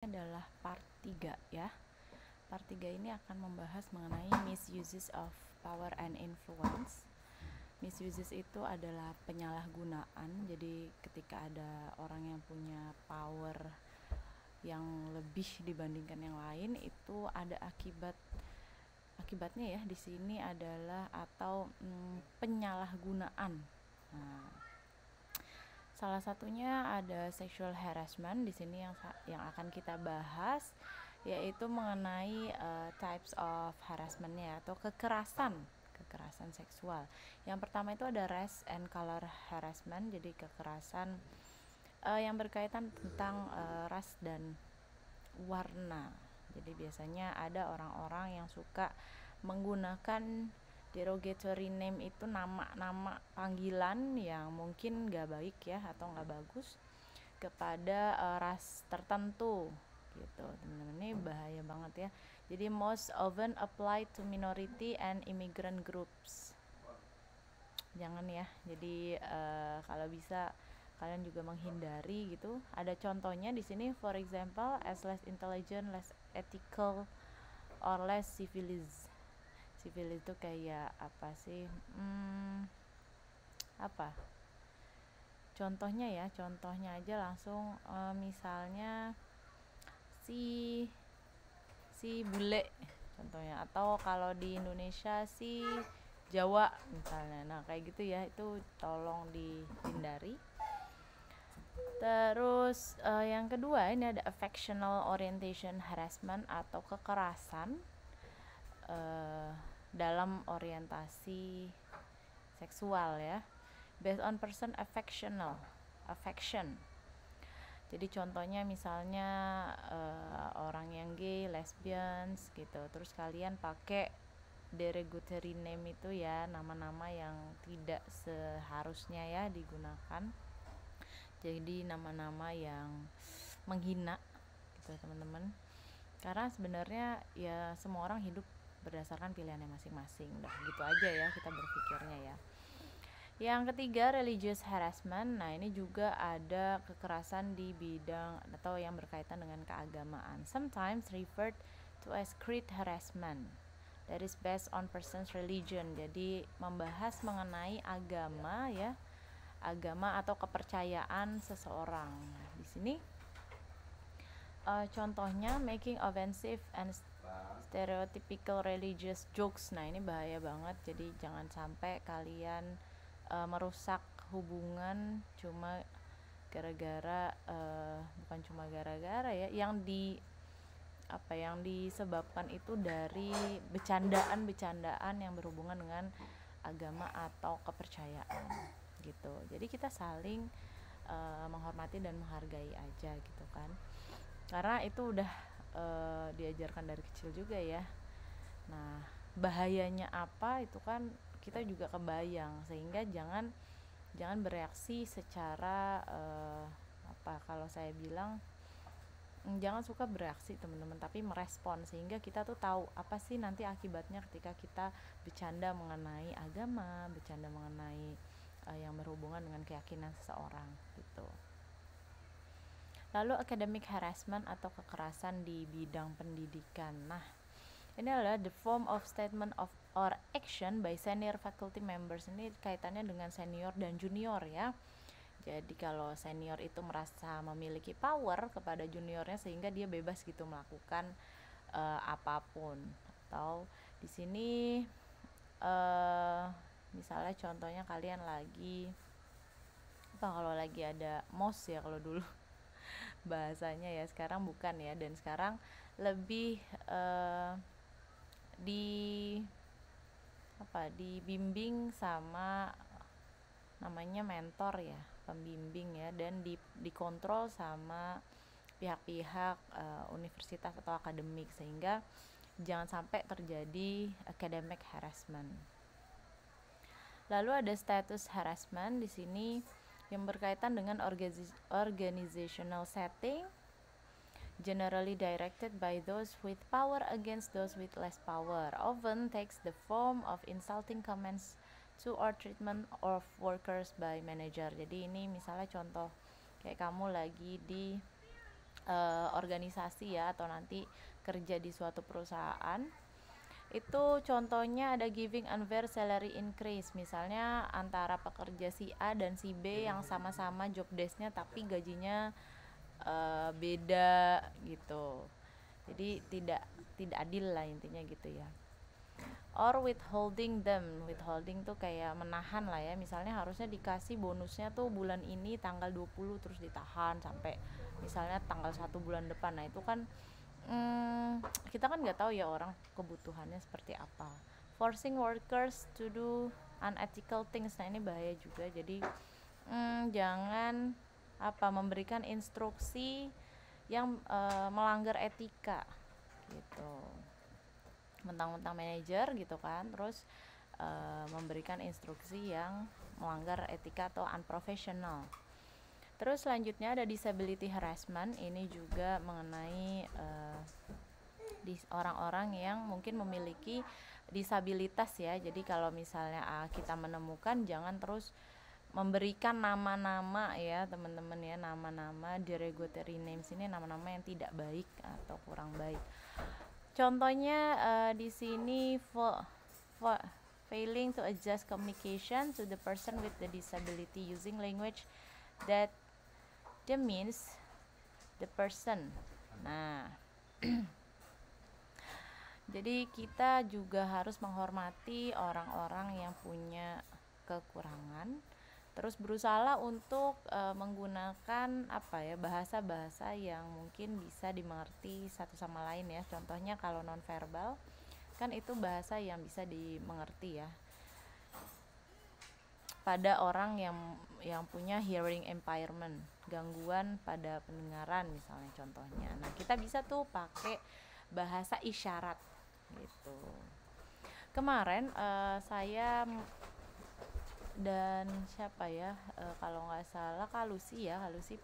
Adalah part 3 ya. Part 3 ini akan membahas mengenai misuses of power and influence. Misuses itu adalah penyalahgunaan. Jadi ketika ada orang yang punya power yang lebih dibandingkan yang lain, itu ada akibatnya ya. Di sini adalah penyalahgunaan. Nah, salah satunya ada sexual harassment di sini yang akan kita bahas, yaitu mengenai types of harassment-nya atau kekerasan seksual. Yang pertama itu ada race and color harassment, jadi kekerasan yang berkaitan tentang ras dan warna. Jadi biasanya ada orang-orang yang suka menggunakan derogatory name, itu nama panggilan yang mungkin gak baik ya atau gak bagus kepada ras tertentu gitu. Teman-teman, ini bahaya banget ya. Jadi most often apply to minority and immigrant groups. Jangan ya. Jadi kalau bisa kalian juga menghindari gitu. Ada contohnya di sini, for example, as less intelligent, less ethical, or less civilized. Civilized itu kayak apa sih? Apa? Contohnya aja langsung, misalnya si bule contohnya, atau kalau di Indonesia si Jawa misalnya. Nah kayak gitu ya, itu tolong dihindari. Terus yang kedua ini ada affectional orientation harassment atau kekerasan dalam orientasi seksual ya, based on person affection. Jadi contohnya misalnya orang yang gay, lesbians gitu, terus kalian pakai derogatory name itu ya, nama-nama yang tidak seharusnya ya digunakan. Jadi nama-nama yang menghina gitu teman-teman. Karena sebenarnya ya semua orang hidup berdasarkan pilihannya masing-masing. Udah gitu aja ya kita berpikirnya ya. Yang ketiga, religious harassment. Nah, ini juga ada kekerasan di bidang atau yang berkaitan dengan keagamaan. Sometimes referred to as creed harassment. That is based on person's religion. Jadi membahas mengenai agama ya, agama atau kepercayaan seseorang. Nah, di sini contohnya making offensive and stereotypical religious jokes. Nah, ini bahaya banget. Jadi jangan sampai kalian merusak hubungan cuma gara-gara bukan cuma gara-gara ya, yang disebabkan itu dari bercandaan yang berhubungan dengan agama atau kepercayaan gitu. Jadi kita saling menghormati dan menghargai aja gitu kan, karena itu udah diajarkan dari kecil juga ya. Nah bahayanya apa itu kan kita juga kebayang, sehingga jangan bereaksi secara kalau saya bilang jangan suka bereaksi teman-teman, tapi merespon, sehingga kita tuh tahu apa sih nanti akibatnya ketika kita bercanda mengenai agama, bercanda mengenai yang berhubungan dengan keyakinan seseorang gitu. Lalu academic harassment atau kekerasan di bidang pendidikan. Nah, ini adalah the form of statement of or action by senior faculty members. Ini kaitannya dengan senior dan junior ya. Jadi kalau senior itu merasa memiliki power kepada juniornya sehingga dia bebas gitu melakukan apapun. Atau di sini misalnya contohnya kalian lagi kalau lagi ada MOS ya kalau dulu bahasanya ya, sekarang bukan ya, dan sekarang lebih dibimbing sama namanya mentor ya, pembimbing ya, dan dikontrol sama pihak-pihak universitas atau akademik, sehingga jangan sampai terjadi academic harassment. Lalu ada status harassment di sini yang berkaitan dengan organizational setting, generally directed by those with power against those with less power, often takes the form of insulting comments to or treatment of workers by manager. Jadi ini misalnya contoh kayak kamu lagi di organisasi ya, atau nanti kerja di suatu perusahaan, itu contohnya ada giving unfair salary increase, misalnya antara pekerja si A dan si B yang sama-sama job desk-nya tapi gajinya beda gitu. Jadi tidak adil lah intinya gitu ya. Or withholding them, withholding tuh kayak menahan lah ya, misalnya harusnya dikasih bonusnya tuh bulan ini tanggal 20 terus ditahan sampai misalnya tanggal 1 bulan depan. Nah itu kan kita kan nggak tahu ya orang kebutuhannya seperti apa. Forcing workers to do unethical things, nah ini bahaya juga. Jadi jangan memberikan instruksi yang melanggar etika gitu. Mentang-mentang manajer gitu kan, terus memberikan instruksi yang melanggar etika atau unprofessional. Terus selanjutnya ada disability harassment, ini juga mengenai orang-orang yang mungkin memiliki disabilitas ya. Jadi kalau misalnya kita menemukan, jangan terus memberikan nama-nama ya teman-teman ya, nama-nama derogatory names, ini nama-nama yang tidak baik atau kurang baik. Contohnya di sini failing to adjust communication to the person with the disability using language that demeans the person. Nah, jadi kita juga harus menghormati orang-orang yang punya kekurangan, terus berusaha untuk menggunakan bahasa-bahasa yang mungkin bisa dimengerti satu sama lain ya. Contohnya kalau nonverbal kan itu bahasa yang bisa dimengerti ya pada orang yang punya hearing impairment, gangguan pada pendengaran misalnya contohnya. Nah kita bisa tuh pakai bahasa isyarat gitu. Kemarin saya dan siapa ya, kalau nggak salah Kak Lucy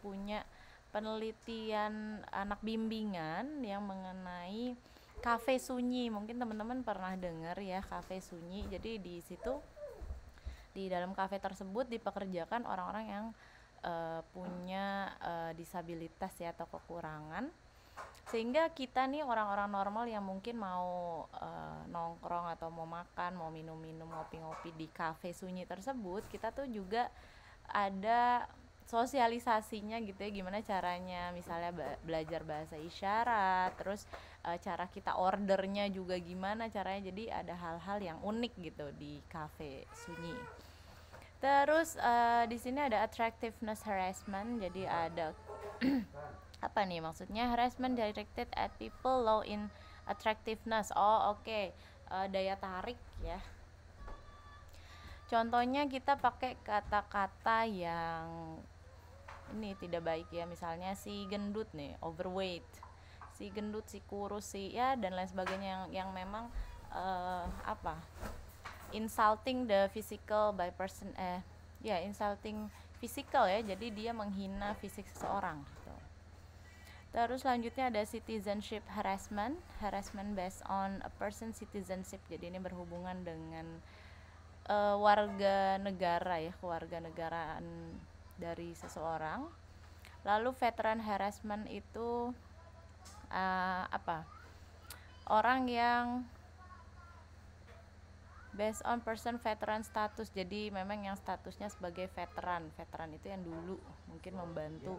punya penelitian anak bimbingan yang mengenai kafe sunyi. Mungkin teman-teman pernah dengar ya kafe sunyi. Jadi di situ, di dalam kafe tersebut dipekerjakan orang-orang yang punya disabilitas ya atau kekurangan, sehingga kita nih orang-orang normal yang mungkin mau nongkrong atau mau makan, mau minum-minum, ngopi-ngopi di kafe sunyi tersebut, kita tuh juga ada sosialisasinya gitu ya, gimana caranya misalnya belajar bahasa isyarat, terus cara kita ordernya juga gimana caranya. Jadi ada hal-hal yang unik gitu di kafe sunyi. Terus di sini ada attractiveness harassment, jadi ada apa nih maksudnya, harassment directed at people low in attractiveness. Daya tarik ya. Contohnya kita pakai kata-kata yang ini tidak baik ya, misalnya si gendut nih, overweight, si gendut, si kurus, si ya dan lain sebagainya, yang memang insulting the physical by person, insulting physical ya, jadi dia menghina fisik seseorang gitu. Terus selanjutnya ada citizenship harassment based on a person citizenship, jadi ini berhubungan dengan warga negara ya, kewarganegaraan dari seseorang. Lalu veteran harassment itu orang yang based on person veteran status, jadi memang yang statusnya sebagai veteran itu yang dulu mungkin membantu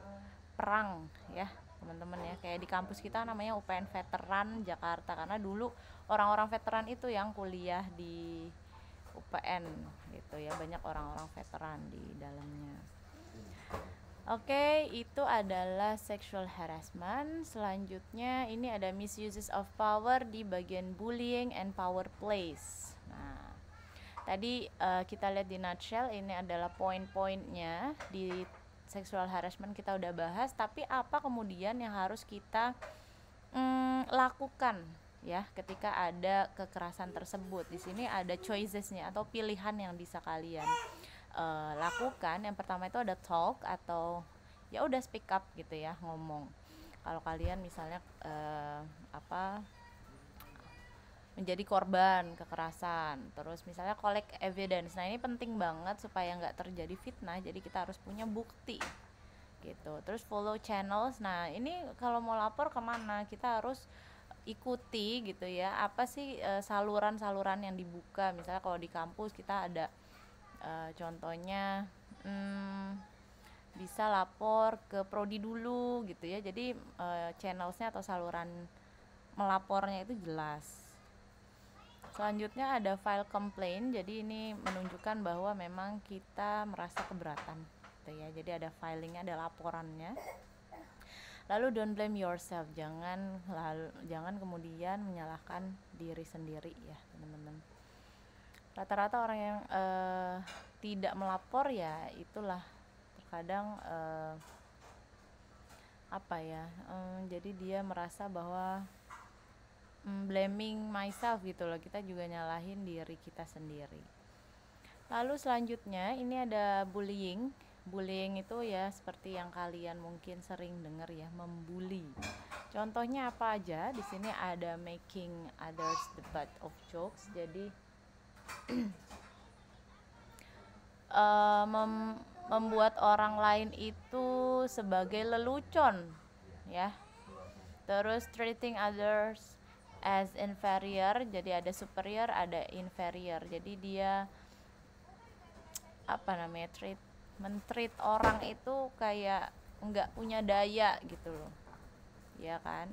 perang ya teman-teman ya, kayak di kampus kita namanya UPN Veteran Jakarta, karena dulu orang-orang veteran itu yang kuliah di UPN gitu ya, banyak orang-orang veteran di dalamnya. Oke, itu adalah sexual harassment. Selanjutnya ini ada misuses of power di bagian bullying and power plays. Nah, tadi kita lihat di nutshell, ini adalah poin-poinnya di sexual harassment kita udah bahas, tapi apa kemudian yang harus kita lakukan ya ketika ada kekerasan tersebut. Di sini ada choicesnya atau pilihan yang bisa kalian lakukan. Yang pertama itu ada talk atau ya udah speak up gitu ya, ngomong. Kalau kalian misalnya menjadi korban kekerasan, terus misalnya collect evidence. Nah ini penting banget supaya nggak terjadi fitnah, jadi kita harus punya bukti gitu. Terus follow channels. Nah, ini kalau mau lapor kemana kita harus ikuti gitu ya, apa sih saluran-saluran yang dibuka. Misalnya kalau di kampus kita ada contohnya bisa lapor ke prodi dulu gitu ya. Jadi channelsnya atau saluran melapornya itu jelas. Selanjutnya ada file complaint. Jadi ini menunjukkan bahwa memang kita merasa keberatan gitu ya. Jadi ada filingnya, ada laporannya. Lalu don't blame yourself, jangan kemudian menyalahkan diri sendiri ya teman-teman. Rata-rata orang yang tidak melapor ya itulah terkadang jadi dia merasa bahwa blaming myself gitu loh, kita juga nyalahin diri kita sendiri. Lalu selanjutnya ini ada bullying. Bullying itu ya seperti yang kalian mungkin sering dengar ya, membuli. Contohnya apa aja? Di sini ada making others the butt of jokes. Jadi membuat orang lain itu sebagai lelucon ya. Terus treating others as inferior. Jadi ada superior, ada inferior. Jadi dia mentreat orang itu kayak nggak punya daya gitu loh, ya kan?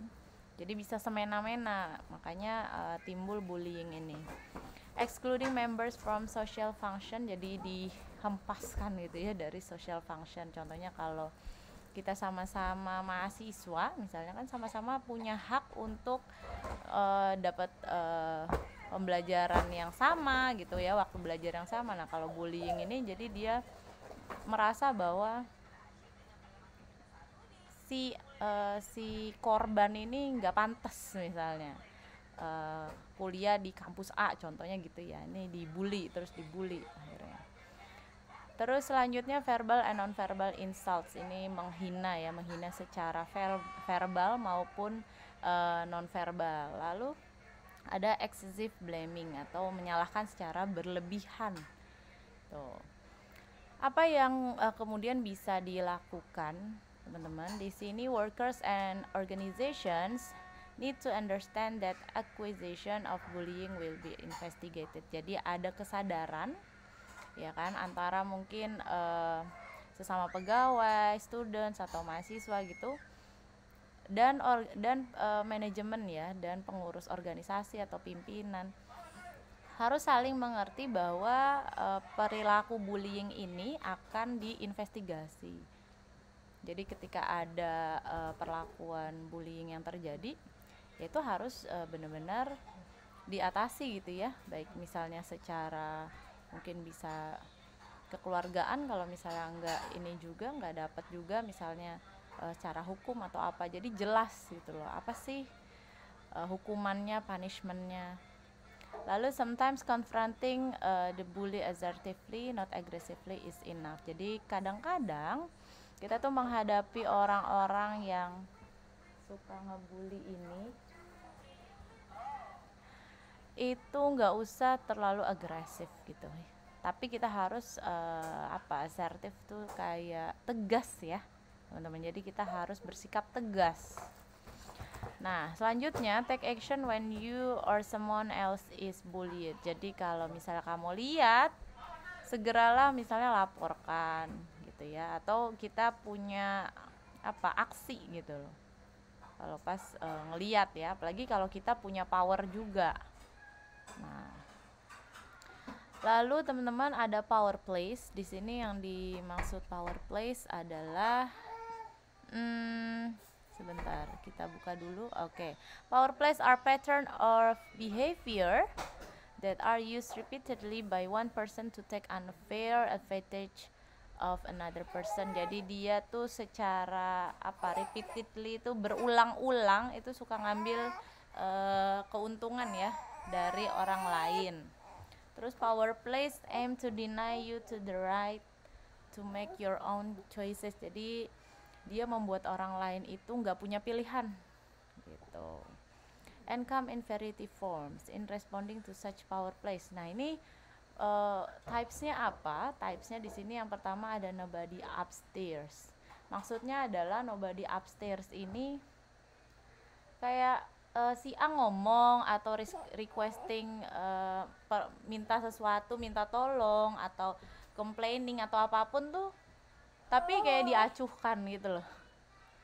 Jadi bisa semena-mena, makanya timbul bullying ini. Excluding members from social function, jadi dihempaskan gitu ya dari social function. Contohnya kalau kita sama-sama mahasiswa, misalnya kan sama-sama punya hak untuk dapat pembelajaran yang sama gitu ya, waktu belajar yang sama. Nah kalau bullying ini jadi dia merasa bahwa si korban ini nggak pantas misalnya kuliah di kampus A contohnya gitu ya, ini terus dibully akhirnya. Terus selanjutnya verbal and non-verbal insults, ini menghina secara verbal maupun non-verbal. Lalu ada excessive blaming atau menyalahkan secara berlebihan. Tuh. Apa yang kemudian bisa dilakukan, teman-teman? Di sini workers and organizations need to understand that accusation of bullying will be investigated. Jadi ada kesadaran ya kan antara mungkin sesama pegawai, students atau mahasiswa gitu, dan manajemen ya, dan pengurus organisasi atau pimpinan harus saling mengerti bahwa perilaku bullying ini akan diinvestigasi. Jadi ketika ada perlakuan bullying yang terjadi, itu harus benar-benar diatasi gitu ya, baik misalnya secara mungkin bisa kekeluargaan, kalau misalnya nggak dapat juga misalnya secara hukum atau apa, jadi jelas gitu loh apa sih hukumannya, punishmentnya. Lalu sometimes confronting the bully assertively not aggressively is enough. Jadi kadang-kadang kita tuh menghadapi orang-orang yang suka ngebully ini itu nggak usah terlalu agresif gitu, tapi kita harus asertif tuh kayak tegas ya teman-teman. Jadi kita harus bersikap tegas. Nah selanjutnya take action when you or someone else is bullied. Jadi kalau misalnya kamu lihat, segeralah misalnya laporkan gitu ya, atau kita punya aksi gitu loh kalau pas ngeliat ya, apalagi kalau kita punya power juga. Nah, lalu teman-teman ada power plays. Di sini yang dimaksud power plays adalah sebentar, kita buka dulu. Oke. Power plays are pattern of behavior that are used repeatedly by one person to take unfair advantage of another person. Jadi dia tuh secara repeatedly itu berulang-ulang itu suka ngambil keuntungan ya dari orang lain. Terus power plays aim to deny you to the right to make your own choices. Jadi dia membuat orang lain itu nggak punya pilihan gitu. And come in variety forms in responding to such power plays. Nah ini typesnya apa? Typesnya di sini yang pertama ada nobody upstairs. Maksudnya adalah nobody upstairs ini kayak si A ngomong atau requesting, minta sesuatu, minta tolong atau complaining atau apapun tuh, tapi kayak diacuhkan gitu loh.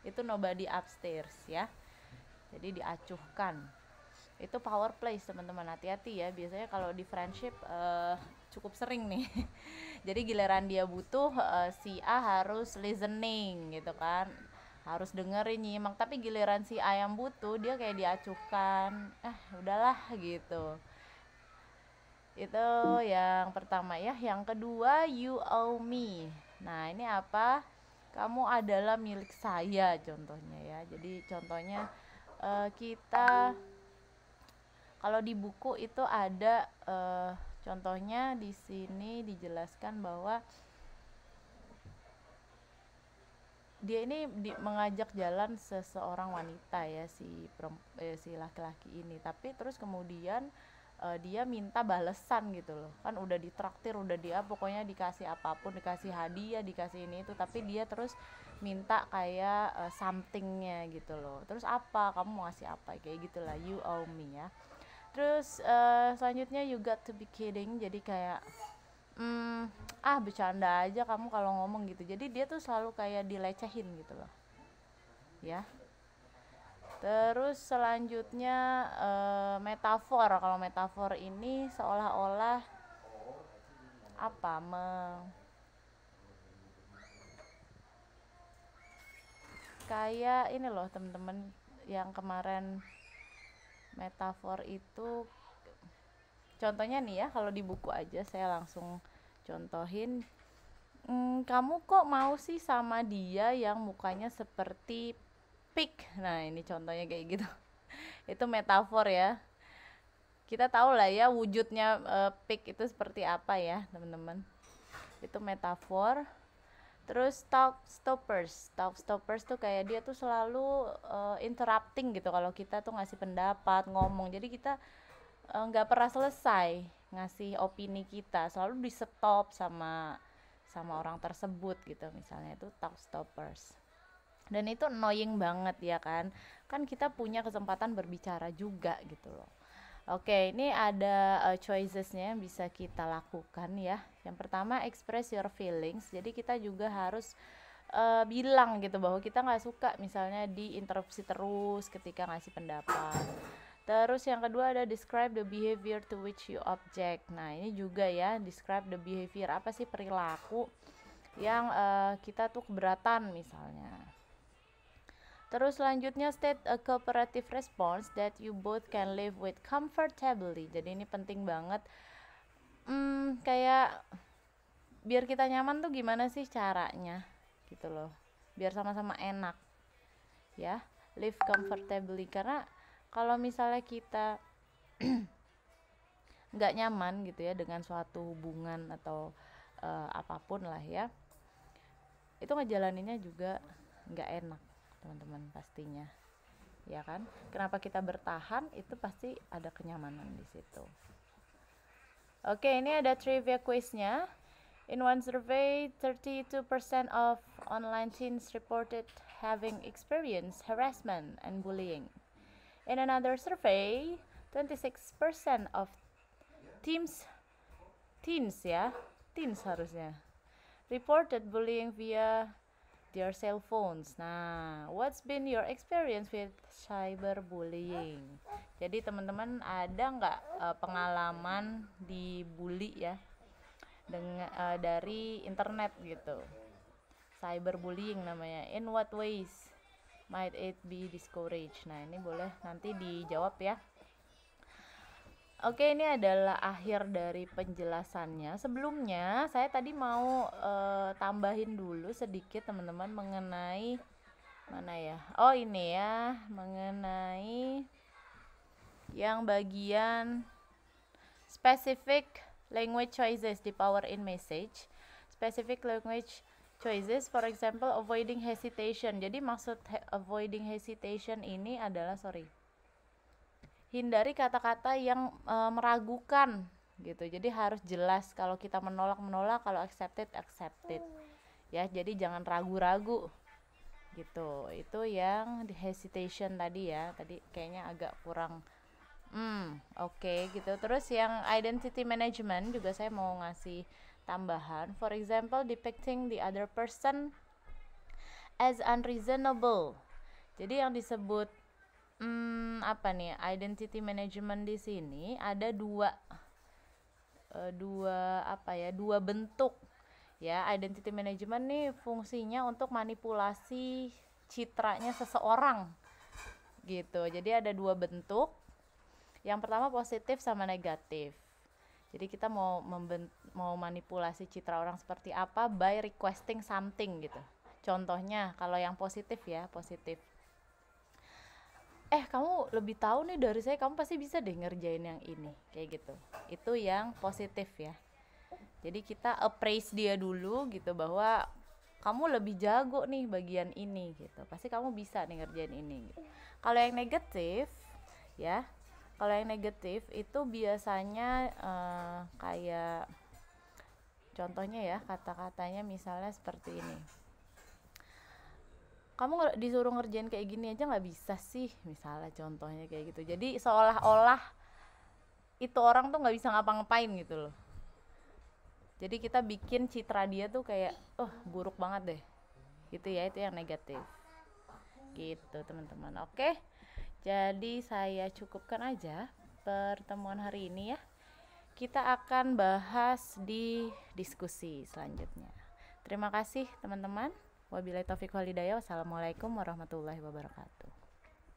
Itu nobody upstairs ya. Jadi diacuhkan. Itu power plays teman-teman, hati-hati ya. Biasanya kalau di friendship cukup sering nih. Jadi giliran dia butuh, si A harus listening gitu kan, harus dengerin, nyimak, tapi giliran si A yang butuh dia kayak diacuhkan, udahlah gitu. Itu yang pertama ya. Yang kedua, you owe me. Nah ini apa? Kamu adalah milik saya contohnya ya. Jadi contohnya kita kalau di buku itu ada contohnya di sini dijelaskan bahwa dia ini mengajak jalan seseorang wanita ya, si laki-laki ini, tapi terus kemudian dia minta balesan gitu loh, kan udah ditraktir, udah dia pokoknya dikasih apapun, dikasih hadiah, dikasih ini itu, tapi dia terus minta kayak somethingnya gitu loh. Terus apa, kamu mau ngasih apa, kayak gitulah, you owe me ya. Terus selanjutnya you got to be kidding, jadi kayak bercanda aja kamu kalau ngomong gitu. Jadi dia tuh selalu kayak dilecehin gitu loh ya. Terus selanjutnya metafor. Kalau metafor ini seolah-olah apa, kayak ini loh teman-teman, yang kemarin metafor itu contohnya nih ya, kalau di buku aja saya langsung contohin. Kamu kok mau sih sama dia yang mukanya seperti pig? Nah ini contohnya kayak gitu. Itu metafor ya. Kita tahu lah ya wujudnya pig itu seperti apa ya teman-teman. Itu metafor. Terus talk stoppers tuh kayak dia tuh selalu interrupting gitu kalau kita tuh ngasih pendapat, ngomong. Jadi kita nggak pernah selesai ngasih opini kita, selalu di stop sama orang tersebut gitu, misalnya itu talk stoppers. Dan itu annoying banget ya kan kita punya kesempatan berbicara juga gitu loh. Oke, ini ada choicesnya yang bisa kita lakukan ya. Yang pertama, express your feelings. Jadi kita juga harus bilang gitu bahwa kita nggak suka misalnya diinterupsi terus ketika ngasih pendapat. Terus yang kedua ada describe the behavior to which you object. Nah ini juga ya, describe the behavior, apa sih perilaku yang kita tuh keberatan misalnya. Terus selanjutnya state a cooperative response that you both can live with comfortably. Jadi ini penting banget. Kayak biar kita nyaman tuh gimana sih caranya gitu loh, biar sama-sama enak ya, live comfortably. Karena kalau misalnya kita nggak nyaman gitu ya dengan suatu hubungan atau apapun lah ya, itu ngejalaninnya juga nggak enak teman-teman pastinya ya kan. Kenapa kita bertahan, itu pasti ada kenyamanan di situ. Oke, ini ada trivia quiznya. In one survey, 32% of online teens reported having experienced harassment and bullying. In another survey, 26% of teens harusnya, reported bullying via their cell phones. Nah, what's been your experience with cyberbullying? Jadi teman-teman ada nggak pengalaman dibully ya dengan dari internet gitu? Cyberbullying namanya. In what ways might it be discouraged? Nah ini boleh nanti dijawab ya. Oke, ini adalah akhir dari penjelasannya. Sebelumnya saya tadi mau tambahin dulu sedikit teman-teman mengenai mana ya, ini ya, mengenai yang bagian specific language choices di Power in Message. Specific language choices, for example, avoiding hesitation. Jadi maksud avoiding hesitation ini adalah hindari kata-kata yang meragukan gitu. Jadi harus jelas, kalau kita menolak, kalau accepted ya. Jadi jangan ragu-ragu gitu. Itu yang hesitation tadi ya, tadi kayaknya agak kurang oke, gitu. Terus yang identity management juga saya mau ngasih tambahan. For example, depicting the other person as unreasonable. Jadi yang disebut apa nih, identity management di sini ada dua bentuk ya. Identity management nih fungsinya untuk manipulasi citranya seseorang gitu. Jadi ada dua bentuk. Yang pertama positif sama negatif. Jadi kita mau manipulasi citra orang seperti apa by requesting something gitu. Contohnya kalau yang positif ya, positif. Kamu lebih tahu nih dari saya, kamu pasti bisa deh ngerjain yang ini, kayak gitu. Itu yang positif ya. Jadi kita appraise dia dulu gitu, bahwa kamu lebih jago nih bagian ini gitu. Pasti kamu bisa nih ngerjain ini gitu. Kalau yang negatif ya, kalau yang negatif itu biasanya kayak contohnya ya, kata-katanya misalnya seperti ini. Kamu disuruh ngerjain kayak gini aja nggak bisa sih, misalnya contohnya kayak gitu. Jadi seolah-olah itu orang tuh nggak bisa ngapa-ngapain gitu loh. Jadi kita bikin citra dia tuh kayak buruk banget deh gitu ya. Itu yang negatif gitu teman-teman. Oke, jadi saya cukupkan aja pertemuan hari ini ya. Kita akan bahas di diskusi selanjutnya. Terima kasih teman-teman. Wabillahi taufiq wal hidayah. Wassalamualaikum warahmatullahi wabarakatuh.